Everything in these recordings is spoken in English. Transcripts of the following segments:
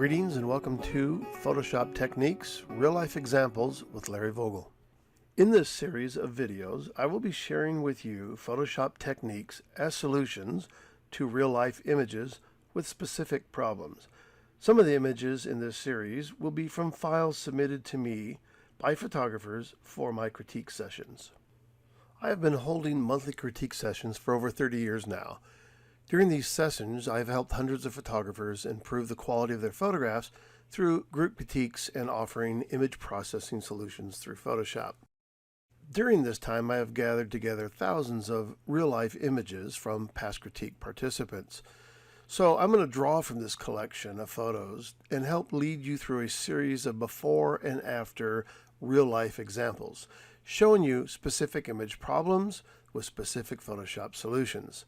Greetings and welcome to Photoshop Techniques, Real-Life Examples with Larry Vogel. In this series of videos, I will be sharing with you Photoshop techniques as solutions to real-life images with specific problems. Some of the images in this series will be from files submitted to me by photographers for my critique sessions. I have been holding monthly critique sessions for over 30 years now. During these sessions, I have helped hundreds of photographers improve the quality of their photographs through group critiques and offering image processing solutions through Photoshop. During this time, I have gathered together thousands of real-life images from past critique participants. So I'm going to draw from this collection of photos and help lead you through a series of before and after real-life examples, showing you specific image problems with specific Photoshop solutions.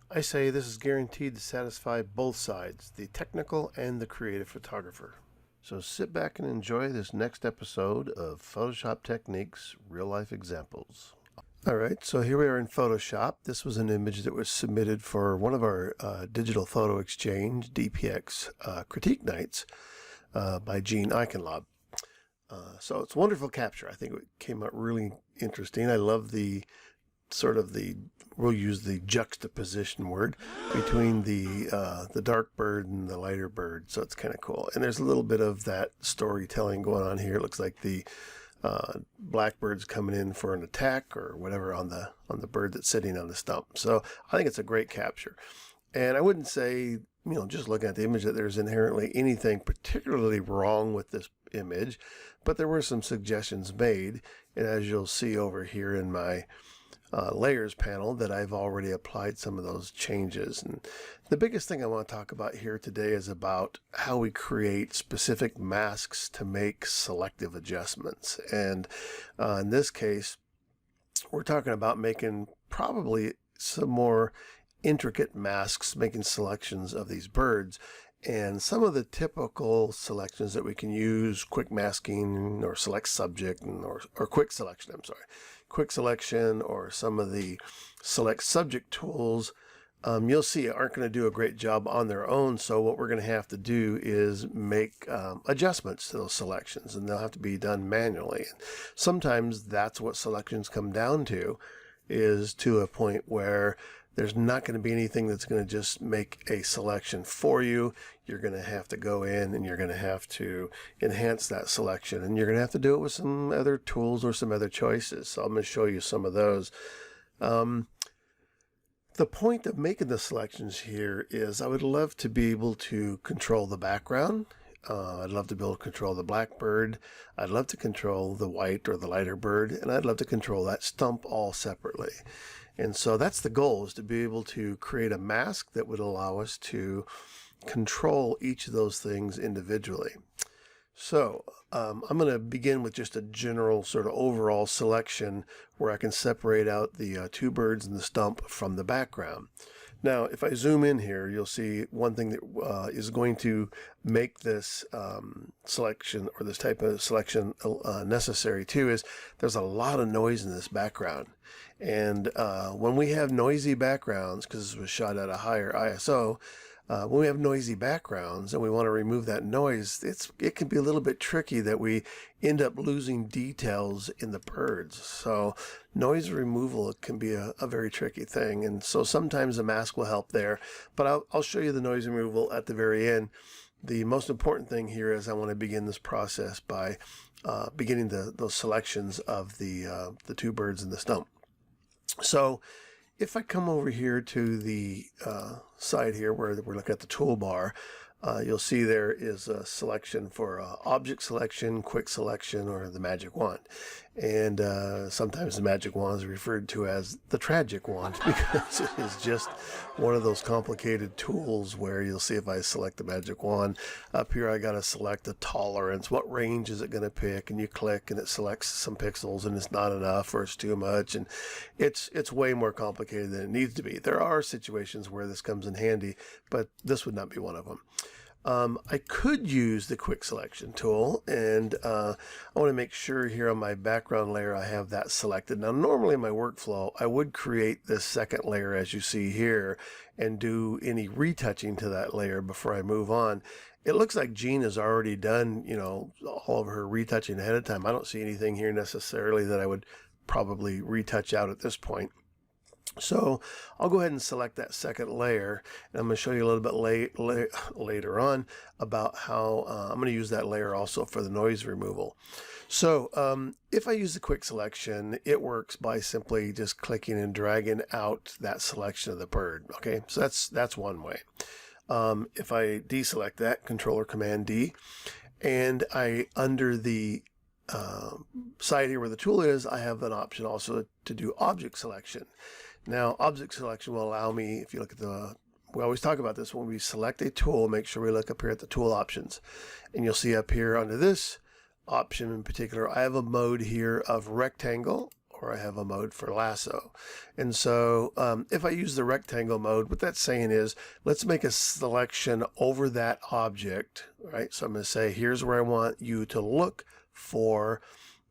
I say this is guaranteed to satisfy both sides, the technical and the creative photographer. So sit back and enjoy this next episode of Photoshop Techniques Real-Life Examples. Alright, so here we are in Photoshop. This was an image that was submitted for one of our Digital Photo Exchange, DPX, critique nights by Gene Eichenlaub. So it's a wonderful capture. I think it came out really interesting. I love the we'll use the juxtaposition word between the dark bird and the lighter bird, so it's kind of cool. And there's a little bit of that storytelling going on here. It looks like the blackbird's coming in for an attack or whatever on the bird that's sitting on the stump. So I think it's a great capture. And I wouldn't say, just looking at the image, that there's inherently anything particularly wrong with this image, but there were some suggestions made, and as you'll see over here in my layers panel, that I've already applied some of those changes. And the biggest thing I want to talk about here today is about how we create specific masks to make selective adjustments. And in this case, we're talking about making probably some more intricate masks, making selections of these birds. And some of the typical selections that we can use, quick masking or select subject, or quick selection, quick selection, or some of the select subject tools, you'll see aren't going to do a great job on their own. So what we're going to have to do is make adjustments to those selections, and they'll have to be done manually. And sometimes that's what selections come down to, is to a point where there's not going to be anything that's going to just make a selection for you. You're going to have to go in and you're going to have to enhance that selection, and you're going to have to do it with some other tools or some other choices. So I'm going to show you some of those. The point of making the selections here is I would love to be able to control the background. I'd love to be able to control the blackbird. I'd love to control the white or the lighter bird, and I'd love to control that stump all separately. And so that's the goal, is to be able to create a mask that would allow us to control each of those things individually. So I'm going to begin with just a general sort of overall selection where I can separate out the two birds and the stump from the background. Now, if I zoom in here, you'll see one thing that is going to make this selection, or this type of selection, necessary too, is there's a lot of noise in this background. And when we have noisy backgrounds, because this was shot at a higher ISO, when we have noisy backgrounds and we want to remove that noise, it can be a little bit tricky that we end up losing details in the birds. So noise removal can be a very tricky thing, and so sometimes a mask will help there, but I'll show you the noise removal at the very end. The most important thing here is I want to begin this process by beginning those selections of the two birds and the stump. So if I come over here to the side here where we're looking at the toolbar, you'll see there is a selection for object selection, quick selection, or the magic wand. And sometimes the magic wand is referred to as the tragic wand, because it is just one of those complicated tools where you'll see if I select the magic wand, up here I got to select the tolerance. What range is it going to pick? And you click and it selects some pixels, and it's not enough or it's too much. And it's way more complicated than it needs to be. There are situations where this comes in handy, but this would not be one of them. I could use the quick selection tool, and I want to make sure here on my background layer I have that selected. Now normally in my workflow I would create this second layer as you see here and do any retouching to that layer before I move on. It looks like Jean has already done, you know, all of her retouching ahead of time. I don't see anything here necessarily that I would probably retouch out at this point. So I'll go ahead and select that second layer, and I'm going to show you a little bit later on about how I'm going to use that layer also for the noise removal. So if I use the quick selection, it works by simply just clicking and dragging out that selection of the bird. Okay, so that's one way. If I deselect that, Control or Command D, and I under the side here where the tool is, I have an option also to do object selection. Now, object selection will allow me, if you look at we always talk about this when we select a tool, make sure we look up here at the tool options. And you'll see up here under this option in particular, I have a mode here of rectangle, or I have a mode for lasso. And so if I use the rectangle mode, what that's saying is, let's make a selection over that object, right? So I'm going to say, here's where I want you to look for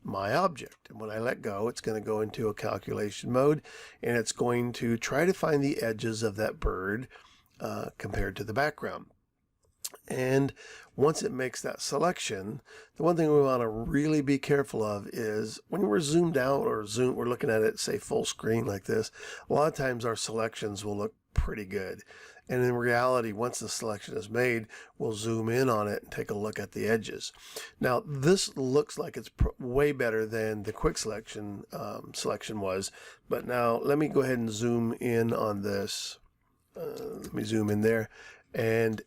my object. And when I let go, it's going to go into a calculation mode, and it's going to try to find the edges of that bird compared to the background. And once it makes that selection, the one thing we want to really be careful of is when we're zoomed out or we're looking at it, say full screen like this, a lot of times our selections will look pretty good. And in reality, once the selection is made, we'll zoom in on it and take a look at the edges. Now, this looks like it's way better than the quick selection selection was. But now let me go ahead and zoom in on this. Let me zoom in there and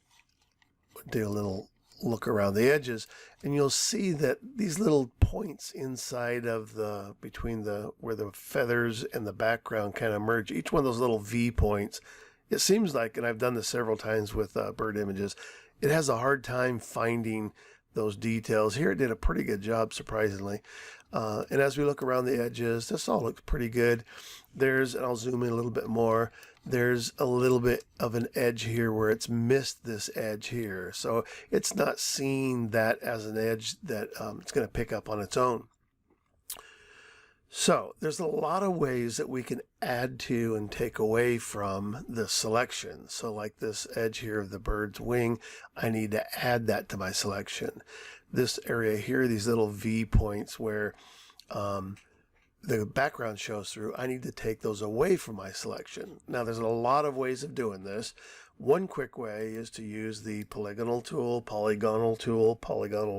do a little look around the edges. And you'll see that these little points inside of between where the feathers and the background kind of merge, each one of those little V points, it seems like, and I've done this several times with bird images, it has a hard time finding those details. Here it did a pretty good job, surprisingly. And as we look around the edges, this all looks pretty good. And I'll zoom in a little bit more, there's a little bit of an edge here where it's missed this edge here. So it's not seeing that as an edge that it's going to pick up on its own. So there's a lot of ways that we can add to and take away from the selection. So like this edge here of the bird's wing, I need to add that to my selection. This area here, these little V points where the background shows through, I need to take those away from my selection. Now there's a lot of ways of doing this. One quick way is to use the polygonal tool, polygonal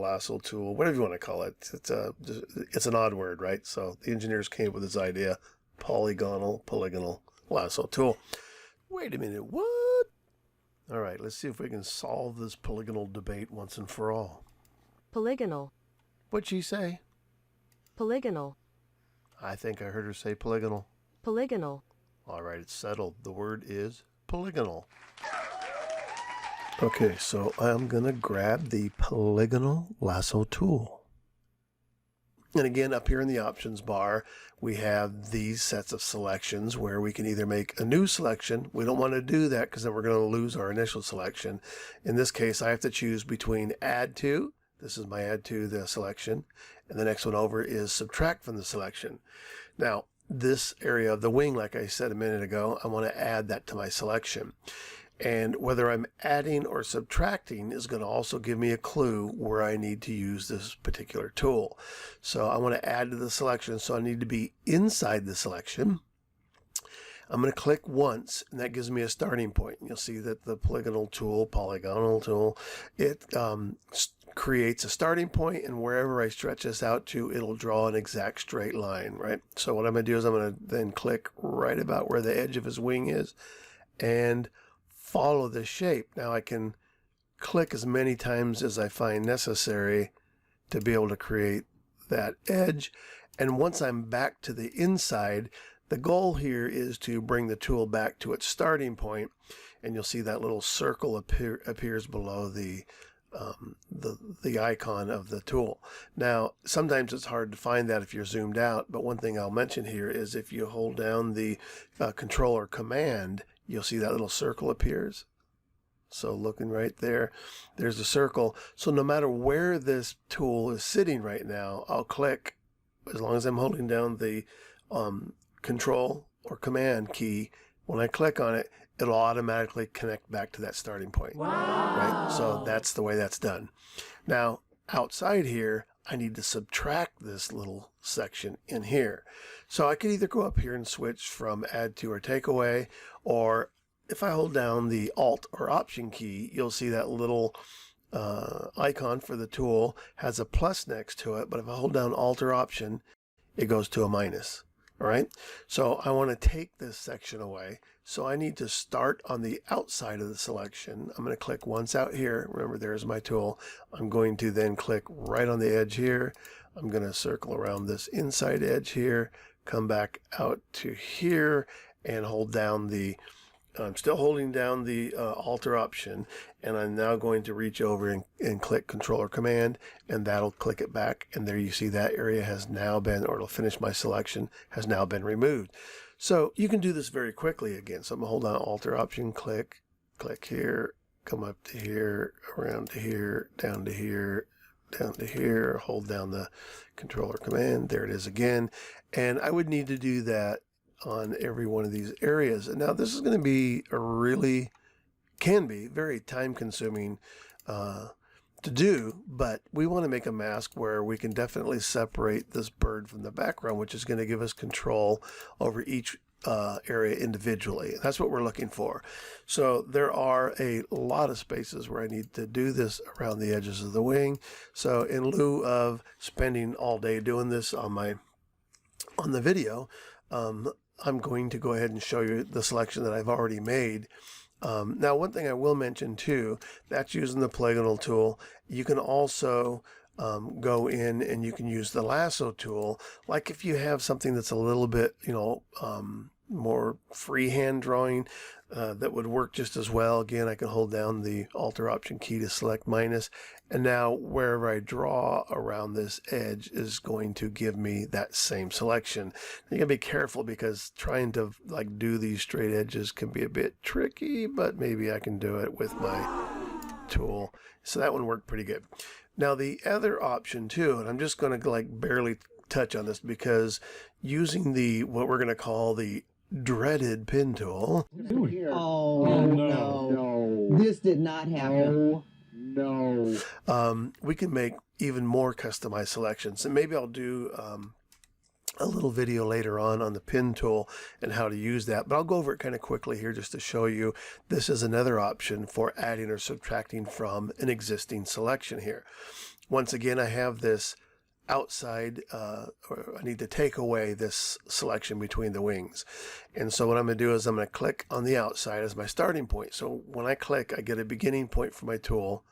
lasso tool, whatever you want to call it. It's an odd word, right? So the engineers came up with this idea, polygonal lasso tool. Wait a minute, what? All right, let's see if we can solve this polygonal debate once and for all. Polygonal. What'd she say? Polygonal. I think I heard her say polygonal. Polygonal. All right, it's settled. The word is polygonal. Okay, so I'm going to grab the polygonal lasso tool. And again, up here in the options bar, we have these sets of selections where we can either make a new selection. We don't want to do that because then we're going to lose our initial selection. In this case, I have to choose between add to. This is my add to the selection. And the next one over is subtract from the selection. Now, this area of the wing, like I said a minute ago, I want to add that to my selection. And whether I'm adding or subtracting is going to also give me a clue where I need to use this particular tool. So I want to add to the selection, so I need to be inside the selection. I'm going to click once, and that gives me a starting point. You'll see that the polygonal tool, it creates a starting point, and wherever I stretch this out to, it'll draw an exact straight line, right? So what I'm going to do is I'm going to then click right about where the edge of his wing is and follow the shape. Now I can click as many times as I find necessary to be able to create that edge. And once I'm back to the inside, the goal here is to bring the tool back to its starting point, and you'll see that little circle appears below the icon of the tool. Now, sometimes it's hard to find that if you're zoomed out, but one thing I'll mention here is if you hold down the Control or Command, you'll see that little circle appears. So looking right there, there's a circle. So no matter where this tool is sitting right now, I'll click, as long as I'm holding down the Control or Command key, when I click on it, it'll automatically connect back to that starting point. Right? So that's the way that's done. Now, outside here, I need to subtract this little section in here. So I could either go up here and switch from add to or take away, or if I hold down the Alt or Option key, you'll see that little icon for the tool has a plus next to it, but if I hold down Alt or Option, it goes to a minus. All right, so I want to take this section away. So I need to start on the outside of the selection. I'm going to click once out here. Remember, there's my tool. I'm going to then click right on the edge here. I'm going to circle around this inside edge here, come back out to here, and hold down the I'm still holding down the Alt or Option, and I'm now going to reach over and click Control or Command, and that'll click it back. And there you see that area has now been, or it'll finish my selection, has now been removed. So you can do this very quickly again. So I'm going to hold down Alt or Option, click here, come up to here, around to here, down to here, down to here, hold down the Control or Command. There it is again. And I would need to do that on every one of these areas. And now this is going to be can be very time consuming to do, but we want to make a mask where we can definitely separate this bird from the background, which is going to give us control over each area individually. That's what we're looking for. So there are a lot of spaces where I need to do this around the edges of the wing. So in lieu of spending all day doing this on the video, I'm going to go ahead and show you the selection that I've already made. Now, one thing I will mention too, that's using the polygonal tool. You can also go in and you can use the lasso tool. Like if you have something that's a little bit, more freehand drawing, that would work just as well. Again, I can hold down the Alt or Option key to select minus, and now wherever I draw around this edge is going to give me that same selection. You gotta be careful because trying to do these straight edges can be a bit tricky, but maybe I can do it with my tool. So that one worked pretty good. Now the other option too, and I'm just going to barely touch on this because using what we're going to call the dreaded pin tool. Oh, no. This did not happen. No. We can make even more customized selections, and maybe I'll do a little video later on the pin tool and how to use that, but I'll go over it kind of quickly here just to show you. This is another option for adding or subtracting from an existing selection here. Once again, I have this outside, or I need to take away this selection between the wings. And so what I'm going to do is I'm going to click on the outside as my starting point. So when I click, I get a beginning point for my tool,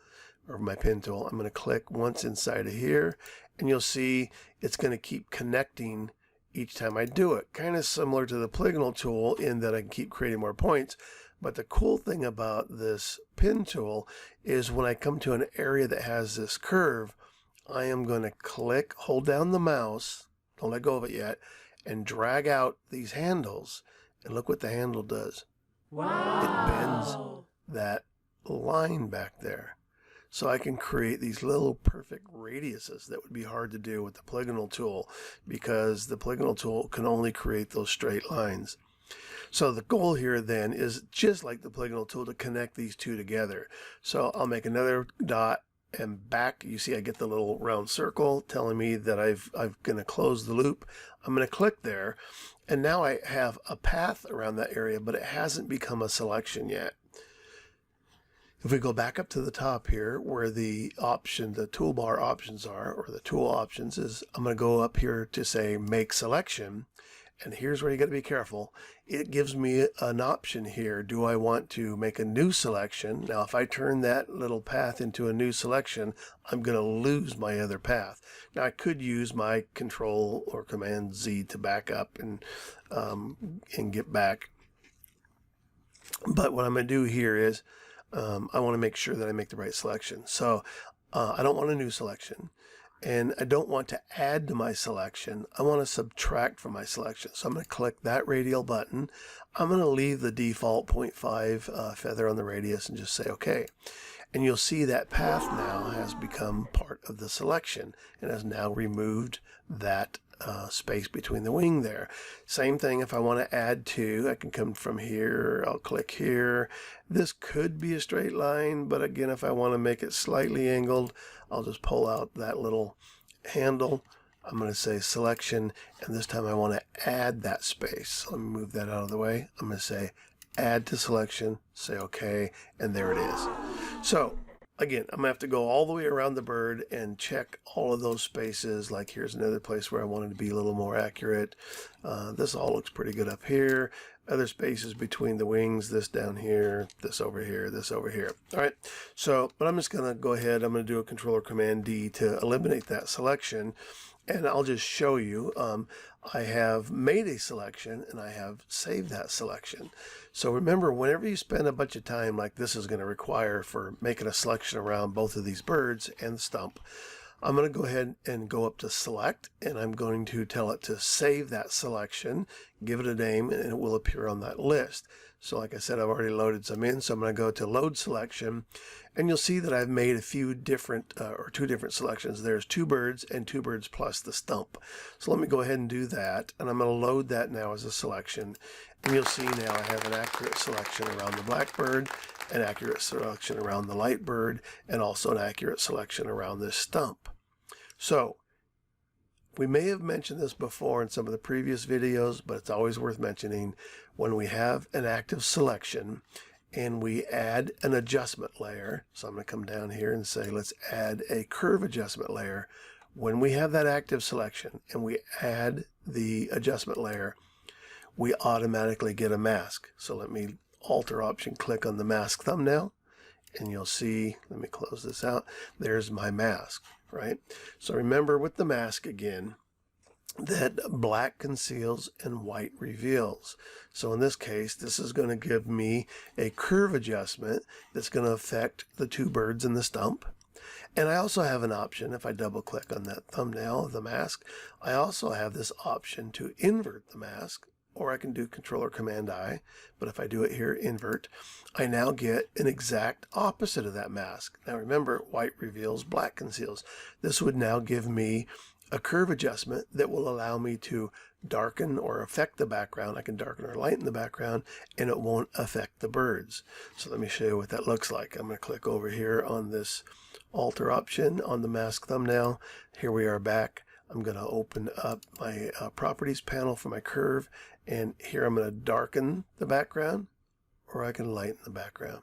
or my pin tool. I'm going to click once inside of here, and you'll see it's going to keep connecting each time I do it. Kind of similar to the polygonal tool in that I can keep creating more points. But the cool thing about this pin tool is when I come to an area that has this curve, I am going to click, hold down the mouse, don't let go of it yet, and drag out these handles. And look what the handle does. Wow. It bends that line back there. So I can create these little perfect radiuses that would be hard to do with the polygonal tool, because the polygonal tool can only create those straight lines. So the goal here then is just like the polygonal tool to connect these two together. So I'll make another dot, and back you see I get the little round circle telling me that I'm going to close the loop. I'm going to click there, and now I have a path around that area, but it hasn't become a selection yet. If we go back up to the top here where the toolbar options are, or the tool options, is I'm going to go up here to say make selection. And here's where you got to be careful. It gives me an option here. Do I want to make a new selection? Now, if I turn that little path into a new selection, I'm going to lose my other path. Now, I could use my Control or Command Z to back up and get back. But what I'm going to do here is I want to make sure that I make the right selection. So I don't want a new selection. And I don't want to add to my selection. I want to subtract from my selection. So I'm going to click that radial button. I'm going to leave the default 0.5 feather on the radius and just say OK. And you'll see that path now has become part of the selection and has now removed that space between the wing there. Same thing if I want to add to, I can come from here, I'll click here. This could be a straight line, but again, if I want to make it slightly angled, I'll just pull out that little handle. I'm going to say selection, and this time I want to add that space. Let me move that out of the way. I'm going to say add to selection, say OK, and there it is. So again, I'm going to have to go all the way around the bird and check all of those spaces. Like here's another place where I wanted to be a little more accurate. This all looks pretty good up here. Other spaces between the wings, this down here, this over here, this over here. All right, so, but I'm just going to go ahead. I'm going to do a Control or Command D to eliminate that selection. And I'll just show you, I have made a selection and I have saved that selection. So remember, whenever you spend a bunch of time like this is going to require for making a selection around both of these birds and the stump, I'm going to go ahead and go up to select, and I'm going to tell it to save that selection, give it a name, and it will appear on that list. So like I said, I've already loaded some in, so I'm going to go to load selection, and you'll see that I've made a few different, or two different selections. There's 2 birds and 2 birds plus the stump. So let me go ahead and do that, and I'm going to load that now as a selection. And you'll see now I have an accurate selection around the black bird, an accurate selection around the light bird, and also an accurate selection around this stump. So we may have mentioned this before in some of the previous videos, but it's always worth mentioning. When we have an active selection and we add an adjustment layer, so I'm going to come down here and say let's add a curve adjustment layer. When we have that active selection and we add the adjustment layer, we automatically get a mask. So let me alter option, click on the mask thumbnail, and you'll see, let me close this out, there's my mask, right? So remember with the mask again, that black conceals and white reveals. So in this case, this is going to give me a curve adjustment that's going to affect the 2 birds in the stump. And I also have an option, if I double click on that thumbnail of the mask, I also have this option to invert the mask, or I can do Control or Command I, but if I do it here, invert, I now get an exact opposite of that mask. Now remember, white reveals, black conceals. This would now give me a curve adjustment that will allow me to darken or affect the background. I can darken or lighten the background, and it won't affect the birds. So let me show you what that looks like. I'm going to click over here on this alter option on the mask thumbnail. Here we are back. I'm going to open up my properties panel for my curve, and here I'm going to darken the background, or I can lighten the background.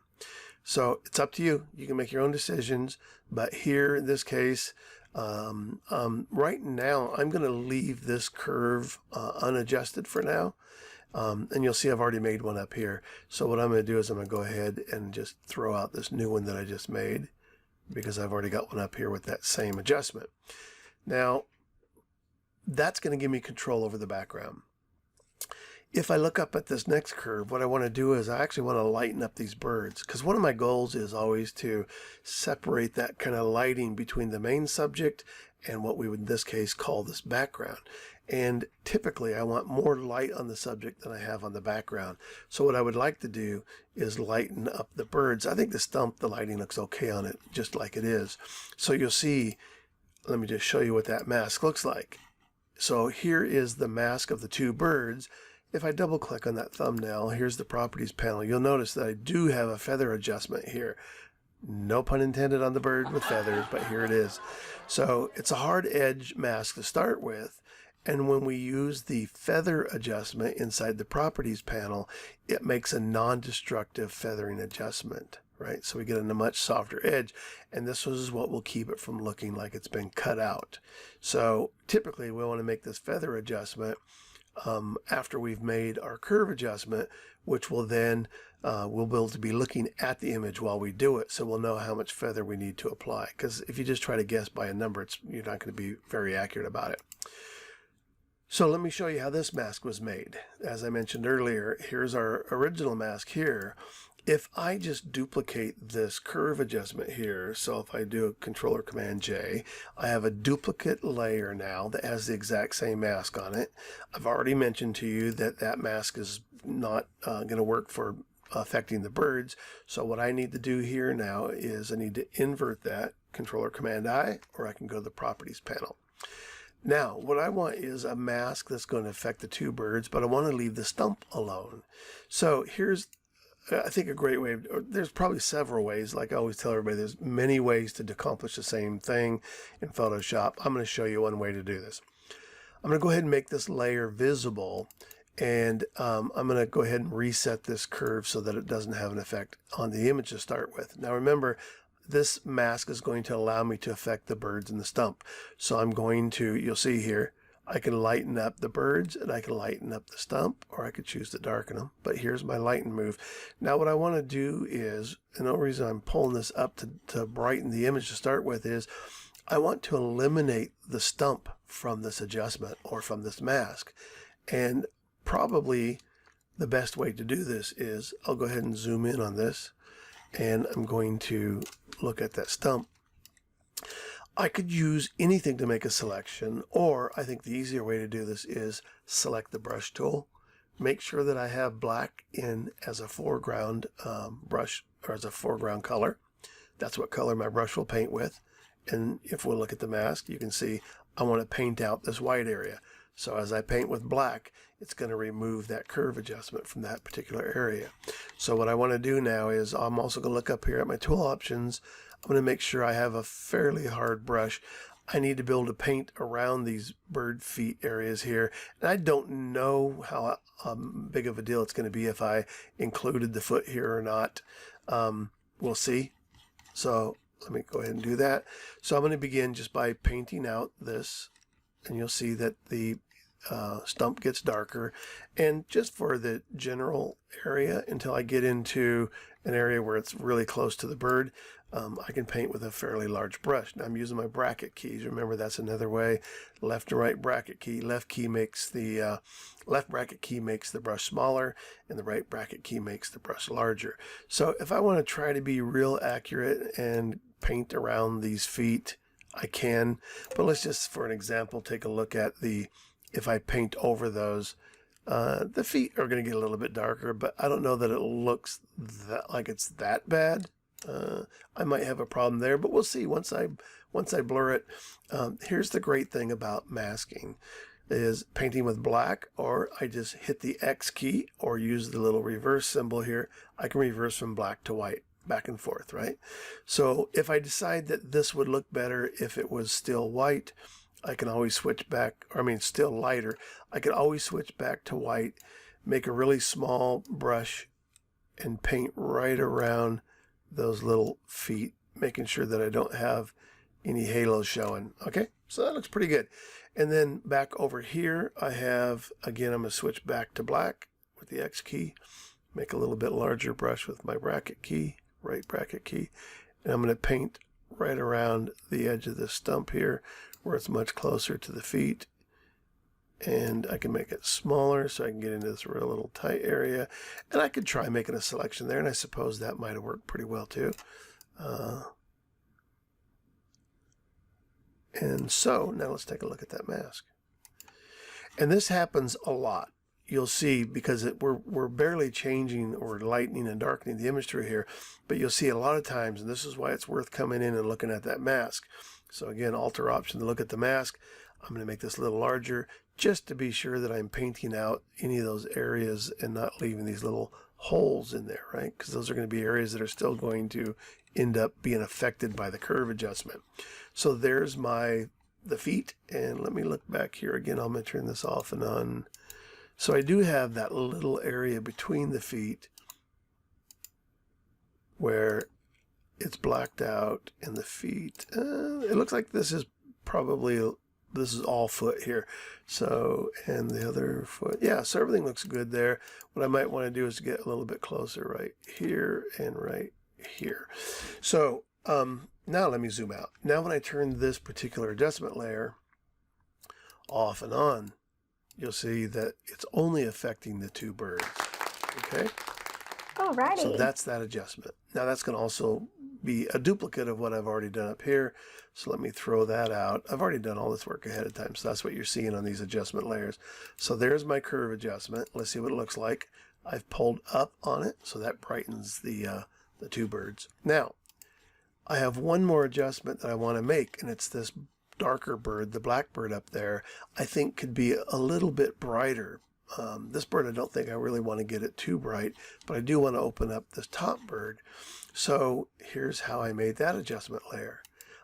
So it's up to you. You can make your own decisions, but here in this case, right now I'm going to leave this curve unadjusted for now, and you'll see I've already made one up here. So what I'm going to do is I'm going to go ahead and just throw out this new one that I just made, because I've already got one up here with that same adjustment. Now that's going to give me control over the background. If I look up at this next curve, what I want to do is I actually want to lighten up these birds, because one of my goals is always to separate that kind of lighting between the main subject and what we would in this case call this background. And typically I want more light on the subject than I have on the background. So what I would like to do is lighten up the birds. I think the stump, the lighting looks okay on it, just like it is. So you'll see, let me just show you what that mask looks like. So here is the mask of the 2 birds. If I double click on that thumbnail, here's the properties panel. You'll notice that I do have a feather adjustment here. No pun intended on the bird with feathers, but here it is. So it's a hard edge mask to start with. And when we use the feather adjustment inside the properties panel, it makes a non-destructive feathering adjustment, right? So we get a much softer edge, and this is what will keep it from looking like it's been cut out. So typically we want to make this feather adjustment after we've made our curve adjustment, which will then we'll be able to be looking at the image while we do it, so we'll know how much feather we need to apply. Because if you just try to guess by a number, you're not going to be very accurate about it. So let me show you how this mask was made. As I mentioned earlier, here's our original mask here. If I just duplicate this curve adjustment here, so if I do a Control or Command J, I have a duplicate layer now that has the exact same mask on it. I've already mentioned to you that that mask is not going to work for affecting the birds. So what I need to do here now is I need to invert that, Control or Command I, or I can go to the Properties panel. Now, what I want is a mask that's going to affect the two birds, but I want to leave the stump alone. So here's, I think, a great way. There's probably several ways. Like I always tell everybody, there's many ways to accomplish the same thing in Photoshop. I'm going to show you one way to do this. I'm going to go ahead and make this layer visible, and I'm going to go ahead and reset this curve so that it doesn't have an effect on the image to start with. Now remember, this mask is going to allow me to affect the birds in the stump. So I'm going to, you'll see here, I can lighten up the birds and I can lighten up the stump, or I could choose to darken them. But here's my lighten move. Now what I want to do is, and the only reason I'm pulling this up to brighten the image to start with is, I want to eliminate the stump from this adjustment or from this mask. And probably the best way to do this is, I'll go ahead and zoom in on this, and I'm going to look at that stump. I could use anything to make a selection, or I think the easier way to do this is select the brush tool, make sure that I have black in as a foreground brush, or as a foreground color. That's what color my brush will paint with. And if we look at the mask, you can see I want to paint out this white area. So as I paint with black, it's going to remove that curve adjustment from that particular area. So what I want to do now is, I'm also going to look up here at my tool options. I'm going to make sure I have a fairly hard brush. I need to be able to paint around these bird feet areas here. And I don't know how big of a deal it's going to be if I included the foot here or not. We'll see. So let me go ahead and do that. So I'm going to begin just by painting out this, and you'll see that the stump gets darker. And just for the general area, until I get into an area where it's really close to the bird, I can paint with a fairly large brush. Now I'm using my bracket keys. Remember, that's another way. Left and right bracket key. Left key makes the left bracket key makes the brush smaller, and the right bracket key makes the brush larger. So if I want to try to be real accurate and paint around these feet, I can. But let's just, for an example, take a look at the, if I paint over those, the feet are going to get a little bit darker, but I don't know that it looks like it's that bad. I might have a problem there, but we'll see once I blur it. Here's the great thing about masking, is painting with black, or I just hit the X key or use the little reverse symbol here. I can reverse from black to white, back and forth, right? So if I decide that this would look better if it was still white, I can always switch back, or I mean still lighter, I could always switch back to white, make a really small brush, and paint right around those little feet, making sure that I don't have any halos showing. Okay, so that looks pretty good. And then back over here, I have, again, I'm going to switch back to black with the X key, make a little bit larger brush with my bracket key, right bracket key, and I'm going to paint right around the edge of this stump here where it's much closer to the feet. And I can make it smaller so I can get into this real little tight area. And I could try making a selection there, and I suppose that might have worked pretty well too. And so now let's take a look at that mask. And this happens a lot. You'll see, because we're barely changing or lightening and darkening the image through here, but you'll see a lot of times, and this is why it's worth coming in and looking at that mask. So again, Alter Option to look at the mask. I'm going to make this a little larger just to be sure that I'm painting out any of those areas and not leaving these little holes in there, right? Because those are going to be areas that are still going to end up being affected by the curve adjustment. So there's the feet, and let me look back here again. I'm going to turn this off and on. So I do have that little area between the feet where it's blacked out, and the feet, it looks like this is all foot here. So, and the other foot, yeah, so everything looks good there. What I might want to do is get a little bit closer right here and right here. So now let me zoom out. Now when I turn this particular adjustment layer off and on, you'll see that it's only affecting the two birds. Okay? Alrighty. So that's that adjustment. Now that's going to also be a duplicate of what I've already done up here. So let me throw that out. I've already done all this work ahead of time, so that's what you're seeing on these adjustment layers. So there's my curve adjustment. Let's see what it looks like. I've pulled up on it, so that brightens the two birds. Now, I have one more adjustment that I want to make, and it's this darker bird, the black bird up there, I think could be a little bit brighter. This bird, I don't think I really want to get it too bright, but I do want to open up this top bird. So here's how I made that adjustment layer.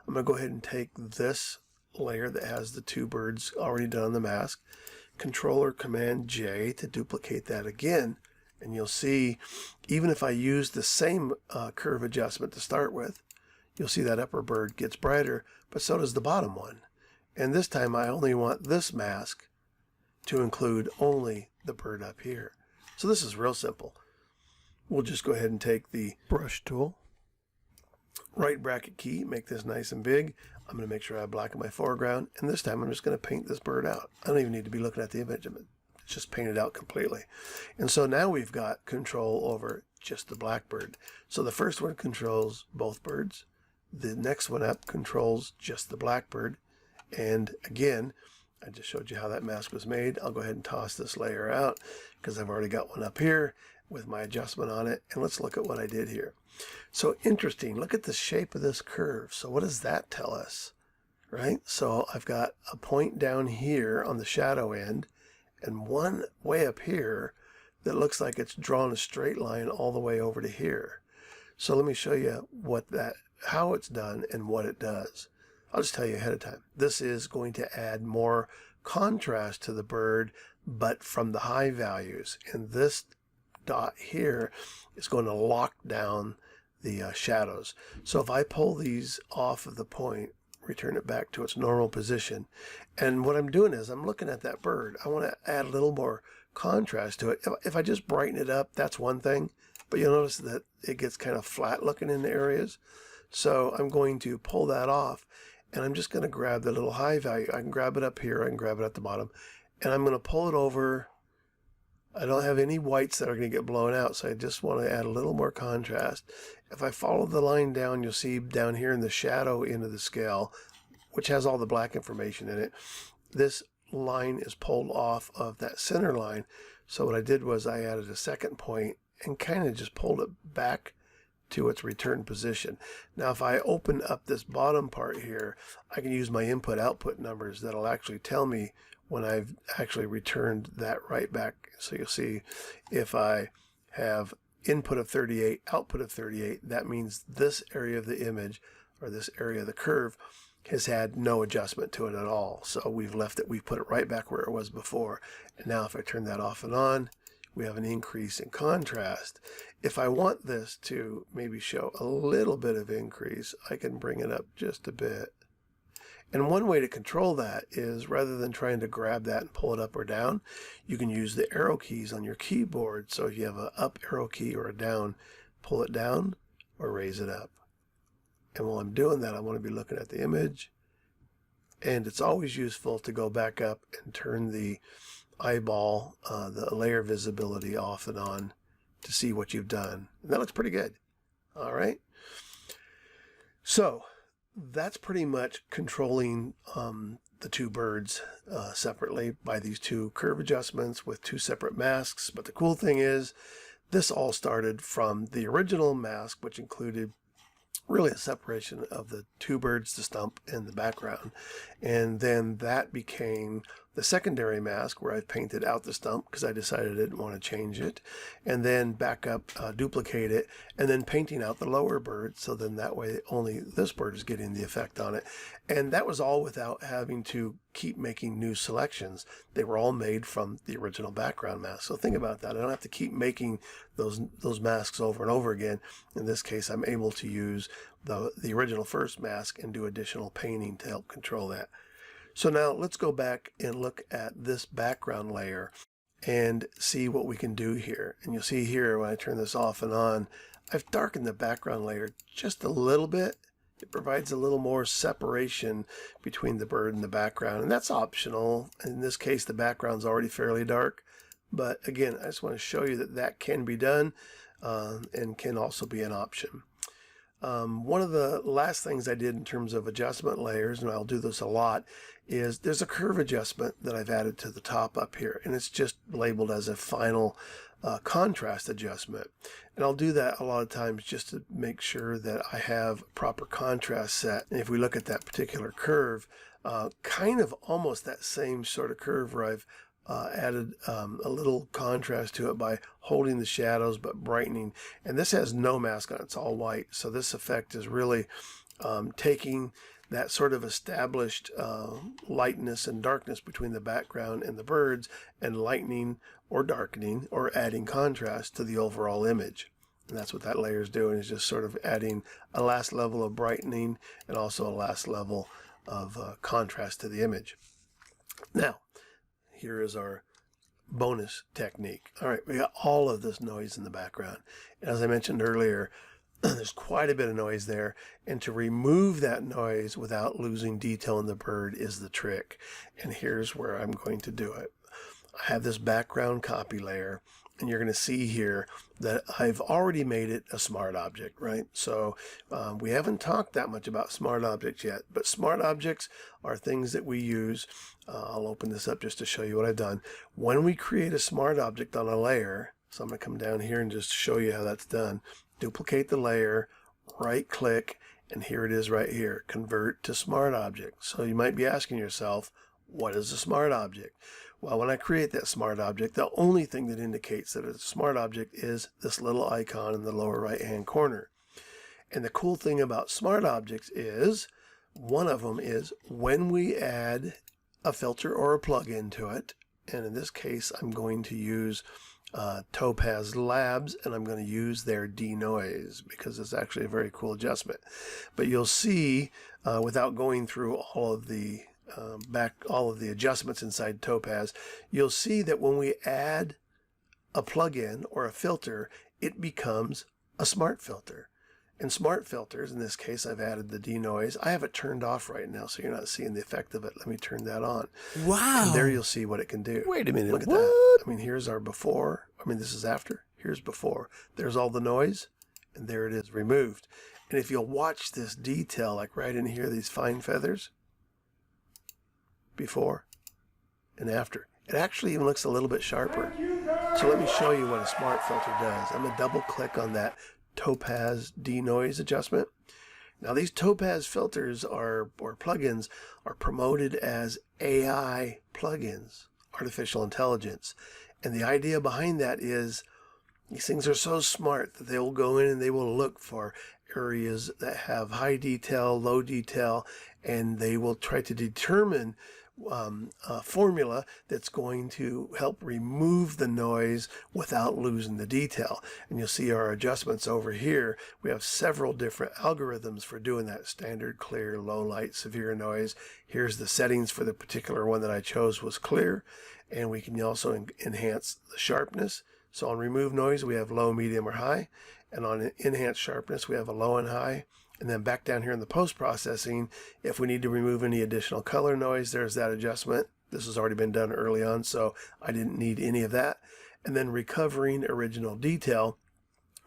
I'm going to go ahead and take this layer that has the two birds already done on the mask, Control or Command J to duplicate that again, and you'll see even if I use the same curve adjustment to start with, you'll see that upper bird gets brighter, but so does the bottom one. And this time I only want this mask to include only the bird up here. So this is real simple. We'll just go ahead and take the brush tool, right bracket key, make this nice and big. I'm going to make sure I have black in my foreground, and this time I'm just going to paint this bird out. I don't even need to be looking at the image. It's just painted out completely. And so now we've got control over just the black bird. So the first one controls both birds. The next one up controls just the black bird. And again, I just showed you how that mask was made. I'll go ahead and toss this layer out because I've already got one up here with my adjustment on it. And let's look at what I did here. So interesting, look at the shape of this curve. So what does that tell us, right? So I've got a point down here on the shadow end and one way up here that looks like it's drawn a straight line all the way over to here. So let me show you how it's done and what it does. I'll just tell you ahead of time. This is going to add more contrast to the bird, but from the high values. And this dot here is going to lock down the shadows. So if I pull these off of the point, return it back to its normal position, and what I'm doing is I'm looking at that bird. I want to add a little more contrast to it. If I just brighten it up, that's one thing, but you'll notice that it gets kind of flat looking in the areas. So I'm going to pull that off, and I'm just going to grab the little high value. I can grab it up here, I can grab it at the bottom, and I'm going to pull it over. I don't have any whites that are going to get blown out, so I just want to add a little more contrast. If I follow the line down, you'll see down here in the shadow end of the scale, which has all the black information in it, this line is pulled off of that center line. So what I did was I added a second point and kind of just pulled it back to its return position. Now if I open up this bottom part here, I can use my input-output numbers that'll actually tell me when I've actually returned that right back. So you'll see if I have input of 38, output of 38, that means this area of the image or this area of the curve has had no adjustment to it at all. So we've put it right back where it was before. And now if I turn that off and on, we have an increase in contrast. If I want this to maybe show a little bit of increase, I can bring it up just a bit. And one way to control that is rather than trying to grab that and pull it up or down, you can use the arrow keys on your keyboard. So if you have an up arrow key or a down, pull it down or raise it up. And while I'm doing that, I want to be looking at the image. And it's always useful to go back up and turn the eyeball, the layer visibility off and on to see what you've done. And that looks pretty good. All right. So that's pretty much controlling the two birds separately by these two curve adjustments with two separate masks. But the cool thing is this all started from the original mask, which included really a separation of the two birds, the stump and the background. And then that became the secondary mask where I painted out the stump because I decided I didn't want to change it, and then back up, duplicate it, and then painting out the lower bird. So then that way only this bird is getting the effect on it. And that was all without having to keep making new selections. They were all made from the original background mask. So think about that. I don't have to keep making those masks over and over again. In this case, I'm able to use the original first mask and do additional painting to help control that. So now let's go back and look at this background layer and see what we can do here. And you'll see here when I turn this off and on, I've darkened the background layer just a little bit. It provides a little more separation between the bird and the background, and that's optional. In this case, the background's already fairly dark. But again, I just want to show you that that can be done and can also be an option. One of the last things I did in terms of adjustment layers, and I'll do this a lot, is there's a curve adjustment that I've added to the top up here, and it's just labeled as a final contrast adjustment. And I'll do that a lot of times just to make sure that I have proper contrast set. And if we look at that particular curve, kind of almost that same sort of curve where I've added a little contrast to it by holding the shadows but brightening. And this has no mask on it, it's all white. So this effect is really taking that sort of established lightness and darkness between the background and the birds and lightening or darkening or adding contrast to the overall image. And that's what that layer is doing, is just sort of adding a last level of brightening and also a last level of contrast to the image. Now, here is our bonus technique. All right, we got all of this noise in the background. And as I mentioned earlier, there's quite a bit of noise there, and to remove that noise without losing detail in the bird is the trick. And here's where I'm going to do it. I have this background copy layer, and you're going to see here that I've already made it a smart object, right? So we haven't talked that much about smart objects yet, but smart objects are things that we use. I'll open this up just to show you what I've done. When we create a smart object on a layer, so I'm going to come down here and just show you how that's done. Duplicate the layer, right click, and here it is right here, convert to smart object. So you might be asking yourself, what is a smart object? Well, when I create that smart object, the only thing that indicates that it's a smart object is this little icon in the lower right hand corner. And the cool thing about smart objects is, one of them is when we add a filter or a plugin to it, and in this case I'm going to use Topaz Labs, and I'm going to use their denoise because it's actually a very cool adjustment. But you'll see, without going through all of the adjustments inside Topaz, you'll see that when we add a plugin or a filter, it becomes a smart filter. And smart filters, in this case, I've added the denoise. I have it turned off right now, so you're not seeing the effect of it. Let me turn that on. Wow. And there you'll see what it can do. Wait a minute. Look at what? that. I mean, here's our before. I mean, this is after. Here's before. There's all the noise, and there it is removed. And if you'll watch this detail, like right in here, these fine feathers, before and after, it actually even looks a little bit sharper. So let me show you what a smart filter does. I'm going to double click on that Topaz denoise adjustment. Now these Topaz filters or plugins are promoted as AI plugins, artificial intelligence. And the idea behind that is these things are so smart that they will go in and they will look for areas that have high detail, low detail, and they will try to determine a formula that's going to help remove the noise without losing the detail. And you'll see our adjustments over here. We have several different algorithms for doing that: standard, clear, low light, severe noise. Here's the settings for the particular one that I chose was clear. And we can also enhance the sharpness. So on remove noise, we have low, medium, or high. And on enhance sharpness, we have a low and high. And then back down here in the post-processing, if we need to remove any additional color noise, there's that adjustment. This has already been done early on, so I didn't need any of that. And then recovering original detail,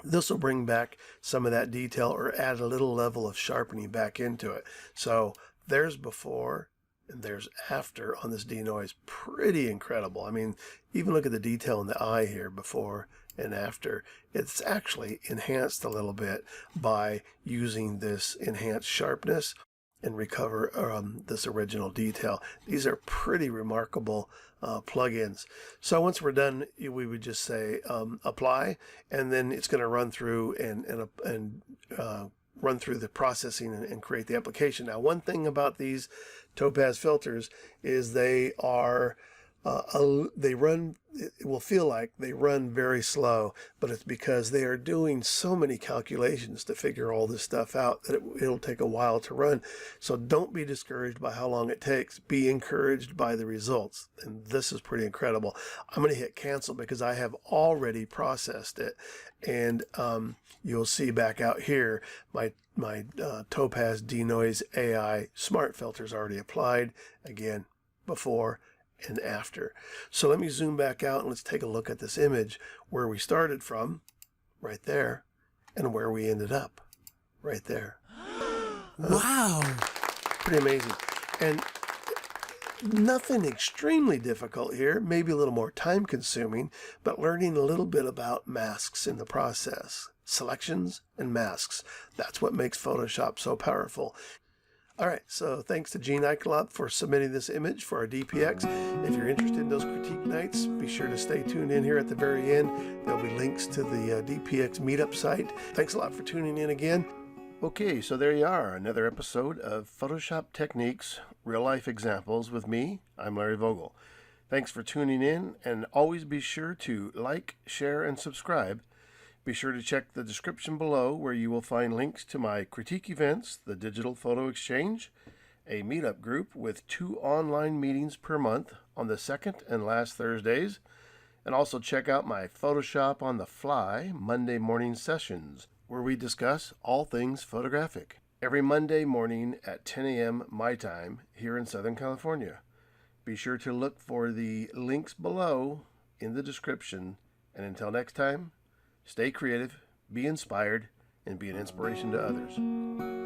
this will bring back some of that detail or add a little level of sharpening back into it. So there's before and there's after on this denoise. Pretty incredible. I mean, even look at the detail in the eye here, before and after. It's actually enhanced a little bit by using this enhanced sharpness and recover this original detail. These are pretty remarkable plugins. So once we're done, we would just say apply, and then it's going to run through and run through the processing and create the application. Now, one thing about these Topaz filters is they are it will feel like they run very slow, but it's because they are doing so many calculations to figure all this stuff out that it'll take a while to run. So don't be discouraged by how long it takes. Be encouraged by the results. And this is pretty incredible. I'm going to hit cancel because I have already processed it. And you'll see back out here, my Topaz denoise AI smart filters already applied. Again, before and after. So let me zoom back out and let's take a look at this image where we started from, right there, and where we ended up, right there. Wow. Pretty amazing. And Nothing extremely difficult here, maybe a little more time consuming, but learning a little bit about masks in the process. Selections and masks. That's what makes Photoshop so powerful. Alright, so thanks to Gene Eichelop for submitting this image for our DPX. If you're interested in those critique nights, be sure to stay tuned in here at the very end. There'll be links to the DPX meetup site. Thanks a lot for tuning in again. Okay, so there you are, another episode of Photoshop Techniques, Real Life Examples with me. I'm Larry Vogel. Thanks for tuning in, and always be sure to like, share, and subscribe. Be sure to check the description below where you will find links to my critique events, the Digital Photo Exchange, a meetup group with 2 online meetings per month on the second and last Thursdays, and also check out my Photoshop on the Fly Monday morning sessions, where we discuss all things photographic, every Monday morning at 10 a.m. my time here in Southern California. Be sure to look for the links below in the description, and until next time, stay creative, be inspired, and be an inspiration to others.